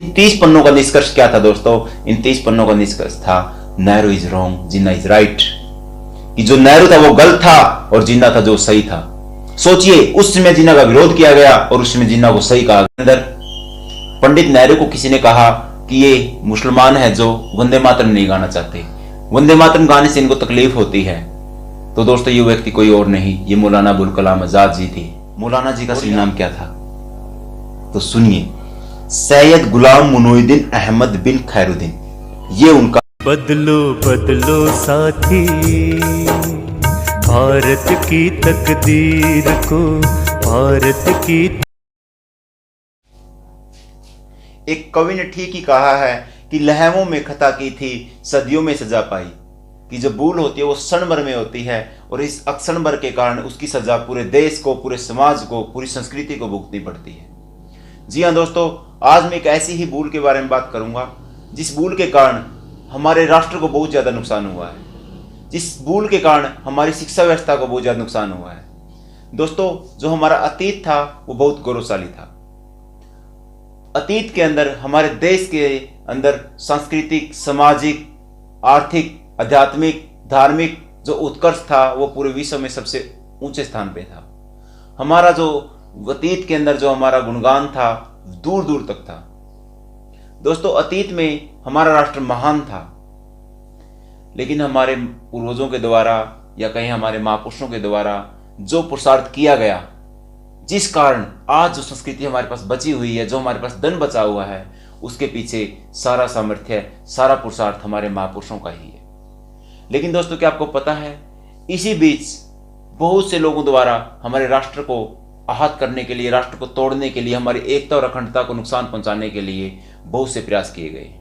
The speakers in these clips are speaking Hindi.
30 पन्नों का निष्कर्ष क्या था दोस्तों? इन 30 पन्नों का निष्कर्ष था Nehru is wrong, Jinnah is right. कि जो नेहरू था वो गलत था और जिन्ना था जो सही था। सोचिए, उस समय जिन्ना का विरोध किया गया और उस समय जिन्ना को सही कहा गया। अंदर पंडित नेहरू को किसी ने कहा कि ये मुसलमान है जो वंदे मातरम नहीं गाना चाहते, वंदे मातरम गाने से इनको तकलीफ होती है। तो दोस्तों ये व्यक्ति कोई और नहीं, ये मौलाना अबुल कलाम आजाद जी थे। मौलाना जी का असली नाम क्या था तो सुनिए, सैयद गुलाम मुनोइद्दीन अहमद बिन खैरुद्दीन, ये उनका। बदलो बदलो साथी भारत की तकदीर को, भारत की। एक कवि ने ठीक ही कहा है कि लहमों में खता की थी, सदियों में सजा पाई। कि जो भूल होती है वो क्षण भर में होती है और इस अक्षण भर के कारण उसकी सजा पूरे देश को, पूरे समाज को, पूरी संस्कृति को भुगतनी पड़ती है। जी हाँ दोस्तों, आज मैं एक ऐसी ही भूल के बारे में बात करूंगा जिस भूल के कारण हमारे राष्ट्र को बहुत ज्यादा नुकसान हुआ है, जिस भूल के कारण हमारी शिक्षा व्यवस्था को बहुत ज्यादा नुकसान हुआ है। दोस्तों, जो हमारा अतीत था वो बहुत गौरवशाली था। अतीत के अंदर हमारे देश के अंदर सांस्कृतिक, सामाजिक, आर्थिक, आध्यात्मिक, धार्मिक जो उत्कर्ष था वो पूरे विश्व में सबसे ऊंचे स्थान पे था। हमारा जो अतीत के अंदर जो हमारा गुणगान था दूर दूर तक था। दोस्तों, अतीत में हमारा राष्ट्र महान था, लेकिन हमारे पूर्वजों के द्वारा या कहीं हमारे महापुरुषों के द्वारा जो पुरुषार्थ किया गया, जिस कारण आज जो संस्कृति हमारे पास बची हुई है, जो हमारे पास धन बचा हुआ है, उसके पीछे सारा सामर्थ्य, सारा पुरुषार्थ हमारे महापुरुषों का ही है। लेकिन दोस्तों, क्या आपको पता है, इसी बीच बहुत से लोगों द्वारा हमारे राष्ट्र को आहत करने के लिए, राष्ट्र को तोड़ने के लिए, हमारी एकता और अखंडता को नुकसान पहुंचाने के लिए बहुत से प्रयास किए गए।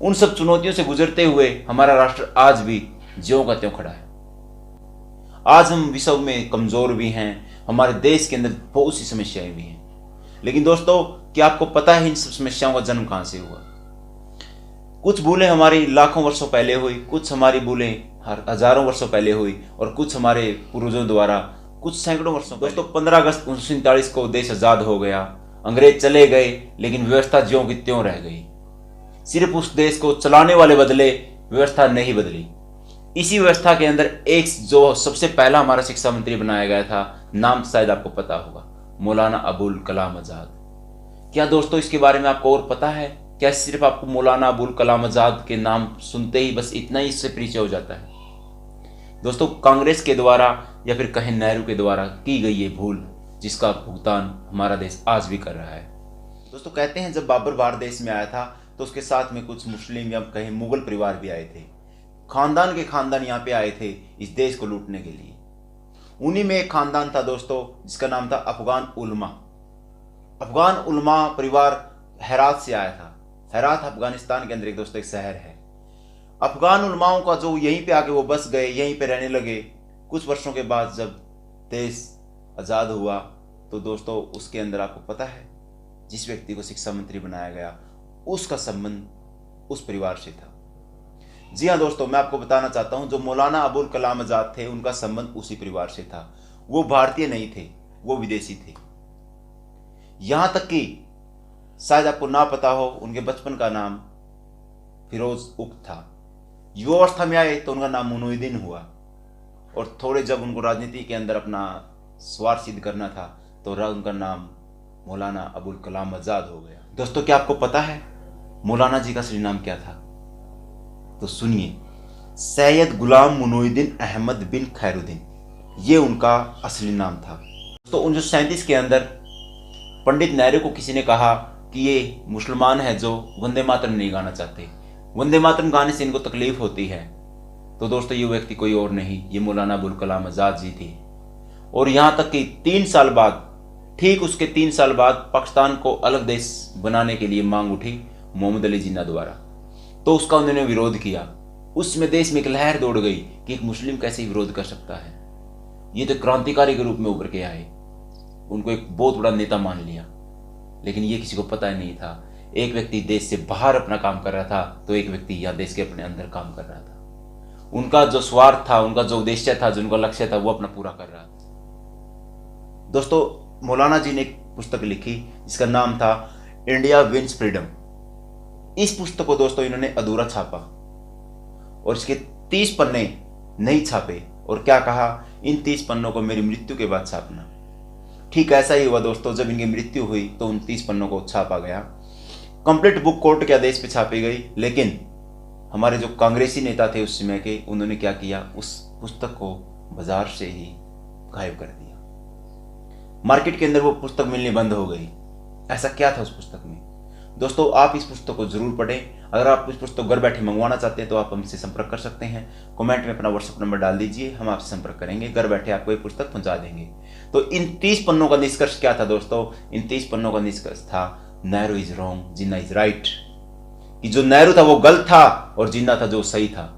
उन सब चुनौतियों से गुजरते हुए हमारा राष्ट्र आज भी ज्यों का त्यों खड़ा है। आज हम विश्व में कमजोर भी हैं, हमारे देश के अंदर बहुत सी समस्याएं भी हैं। लेकिन दोस्तों, क्या आपको पता है इन सब समस्याओं का जन्म कहां से हुआ? कुछ भूलें हमारी लाखों वर्षों पहले हुई, कुछ हमारी भूलें हजारों वर्षों पहले हुई और कुछ हमारे पूर्वजों द्वारा कुछ सैकड़ों वर्षों। दोस्तों, 15 अगस्त 1947 को देश आजाद हो गया, अंग्रेज चले गए, लेकिन व्यवस्था ज्यों की त्यों रह गई। सिर्फ उस देश को चलाने वाले बदले, व्यवस्था नहीं बदली। इसी व्यवस्था के अंदर एक जो सबसे पहला हमारा शिक्षा मंत्री बनाया गया था, नाम शायद आपको पता होगा, मौलाना अबुल कलाम आजाद। क्या दोस्तों इसके बारे में आपको और पता है? क्या सिर्फ आपको मौलाना अबुल कलाम आजाद के नाम सुनते ही बस इतना ही इससे परिचय हो जाता है? दोस्तों, कांग्रेस के द्वारा या फिर कहें नेहरू के द्वारा की गई ये भूल, जिसका भुगतान हमारा देश आज भी कर रहा है। दोस्तों, कहते हैं जब बाबर भारत देश में आया था तो उसके साथ में कुछ मुस्लिम या कहें मुगल परिवार भी आए थे। खानदान के खानदान यहाँ पे आए थे इस देश को लूटने के लिए। उन्हीं में एक खानदान था दोस्तों जिसका नाम था अफगान उलमा। अफगान उलमा परिवार हेरात से आया था। हेरात अफगानिस्तान के अंदर एक दोस्तों एक शहर है। अफगान उलमाओं का जो यहीं पे आके वो बस गए, यहीं पे रहने लगे। कुछ वर्षों के बाद जब देश आज़ाद हुआ तो दोस्तों उसके अंदर आपको पता है जिस व्यक्ति को शिक्षा मंत्री बनाया गया उसका संबंध उस परिवार से था। जी हाँ दोस्तों, मैं आपको बताना चाहता हूँ जो मौलाना अबुल कलाम आजाद थे उनका संबंध उसी परिवार से था। वो भारतीय नहीं थे, वो विदेशी थे। यहां तक कि शायद आपको ना पता हो, उनके बचपन का नाम फिरोज उक था। युवावस्था में आए तो उनका नाम मुनोइद्दीन हुआ और थोड़े जब उनको राजनीति के अंदर अपना स्वार्थ सिद्ध करना था तो उनका नाम मौलाना अबुल कलाम आजाद हो गया। दोस्तों, क्या आपको पता है मौलाना जी का असली नाम क्या था? तो सुनिए, सैयद गुलाम मुनोइद्दीन अहमद बिन खैरुद्दीन, ये उनका असली नाम था। तो 1937 के अंदर पंडित नेहरू को किसी ने कहा कि ये मुसलमान है जो वंदे मातरम नहीं गाना चाहते, वंदे मातरम गाने से इनको तकलीफ होती है। तो दोस्तों ये व्यक्ति कोई और नहीं, ये मौलाना अबुल कलाम आजाद जी थे। और यहां तक कि 3 साल बाद, ठीक उसके 3 साल बाद पाकिस्तान को अलग देश बनाने के लिए मांग उठी मोहम्मद अली जिन्ना द्वारा, तो उसका उन्होंने विरोध किया। उसमें देश में एक लहर दौड़ गई कि एक मुस्लिम कैसे विरोध कर सकता है। ये तो क्रांतिकारी के रूप में उभर के आए, उनको एक बहुत बड़ा नेता मान लिया। लेकिन ये किसी को पता ही नहीं था, एक व्यक्ति देश से बाहर अपना काम कर रहा था तो एक व्यक्ति यहाँ देश के अपने अंदर काम कर रहा था। उनका जो स्वार्थ था, उनका जो उद्देश्य था, जो उनका लक्ष्य था, वो अपना पूरा कर रहा था। दोस्तों, मौलाना जी ने एक पुस्तक लिखी जिसका नाम था इंडिया विंस फ्रीडम। इस पुस्तक को दोस्तों इन्होंने अधूरा छापा और इसके 30 पन्ने नहीं छापे और क्या कहा, इन 30 पन्नों को मेरी मृत्यु के बाद छापना। ठीक ऐसा ही हुआ दोस्तों, जब इनकी मृत्यु हुई तो उन 30 पन्नों को छापा गया। कंप्लीट बुक कोर्ट के आदेश पे छापी गई, लेकिन हमारे जो कांग्रेसी नेता थे उस समय के, उन्होंने क्या किया, उस पुस्तक को बाजार से ही गायब कर दिया। मार्केट के अंदर वो पुस्तक मिलनी बंद हो गई। ऐसा क्या था उस पुस्तक में? दोस्तों आप इस पुस्तक को जरूर पढ़ें। अगर आप इस पुस्तक घर बैठे मंगवाना चाहते हैं तो आप हमसे संपर्क कर सकते हैं। कमेंट में अपना व्हाट्सएप नंबर डाल दीजिए, हम आपसे संपर्क करेंगे, घर बैठे आपको ये पुस्तक पहुंचा देंगे। तो इन 30 पन्नों का निष्कर्ष क्या था दोस्तों? इन 30 पन्नों का निष्कर्ष था Nehru is wrong, Jinnah is right. कि जो नेहरू था वो गलत था और जिन्ना था जो सही था।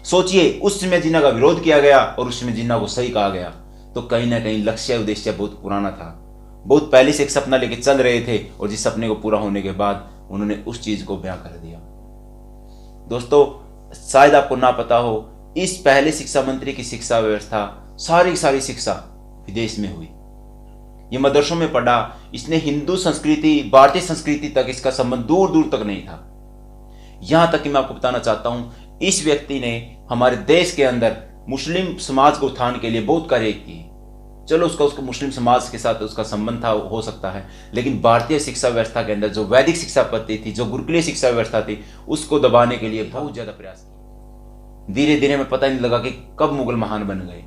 सोचिए, उस समय जिन्ना का विरोध किया गया और उस समय जिन्ना को सही कहा गया, तो कहीं ना कहीं लक्ष्य उद्देश्य बहुत पुराना था। बहुत पहले से एक सपना लेके चल रहे थे और जिस सपने को पूरा होने के बाद उन्होंने उस चीज को बयां कर दिया। दोस्तों शायद आपको ना पता हो, इस पहले शिक्षा मंत्री की शिक्षा व्यवस्था सारी शिक्षा विदेश में हुई। ये मदरसों में पढ़ा, इसने हिंदू संस्कृति, भारतीय संस्कृति तक इसका संबंध दूर दूर तक नहीं था। यहां तक कि मैं आपको बताना चाहता हूं, इस व्यक्ति ने हमारे देश के अंदर मुस्लिम समाज को उत्थान के लिए बहुत कार्य किए। चलो उसका मुस्लिम समाज के साथ उसका संबंध था, हो सकता है, लेकिन भारतीय शिक्षा व्यवस्था के अंदर जो वैदिक शिक्षा पद्धति थी, जो गुरुकुलीय शिक्षा व्यवस्था थी, उसको दबाने के लिए बहुत ज्यादा प्रयास किया। धीरे धीरे में पता नहीं लगा कि कब मुगल महान बन गए।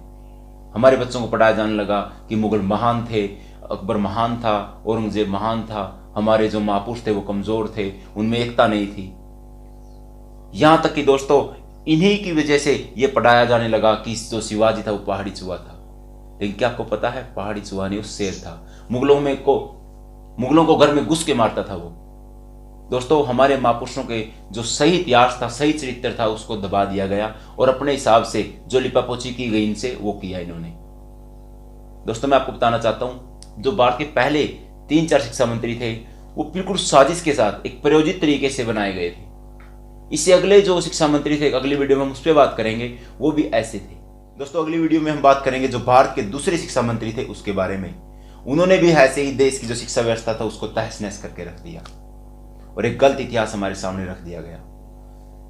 हमारे बच्चों को पढ़ाया जाने लगा कि मुगल महान थे, अकबर महान था, औरंगजेब महान था, हमारे जो महापुरुष थे वो कमजोर थे, उनमें एकता नहीं थी। यहां तक कि दोस्तों इन्हीं की वजह से यह पढ़ाया जाने लगा कि जो शिवाजी था वो पहाड़ी चूहा था। लेकिन क्या आपको पता है, पहाड़ी चूहा नहीं, वो शेर था। मुगलों को घर में घुस के मारता था वो। दोस्तों हमारे महापुरुषों के जो सही इतिहास था, सही चरित्र था, उसको दबा दिया गया और अपने हिसाब से जो लिपापोची की गई इनसे, वो किया इन्होंने। दोस्तों मैं आपको बताना चाहता हूं, जो भारत के पहले 3-4 शिक्षा मंत्री थे, वो बिल्कुल साजिश के साथ एक प्रयोजित तरीके से बनाए गए थे। इससे अगले जो शिक्षा मंत्री थे, अगली वीडियो में हम उस पर बात करेंगे, वो भी ऐसे थे। दोस्तों अगली वीडियो में हम बात करेंगे जो भारत के दूसरे शिक्षा मंत्री थे उसके बारे में। उन्होंने भी ऐसे ही देश की जो शिक्षा व्यवस्था था उसको तहस नहस करके रख दिया और एक गलत इतिहास हमारे सामने रख दिया गया।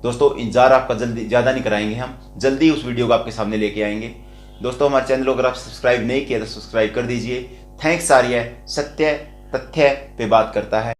दोस्तों इंतजार आपका जल्दी ज्यादा नहीं कराएंगे, हम जल्दी उस वीडियो को आपके सामने लेके आएंगे। दोस्तों हमारे चैनल को अगर आप सब्सक्राइब नहीं किया तो सब्सक्राइब कर दीजिए। थैंक्स आर्य, सत्य तथ्य पे बात करता है।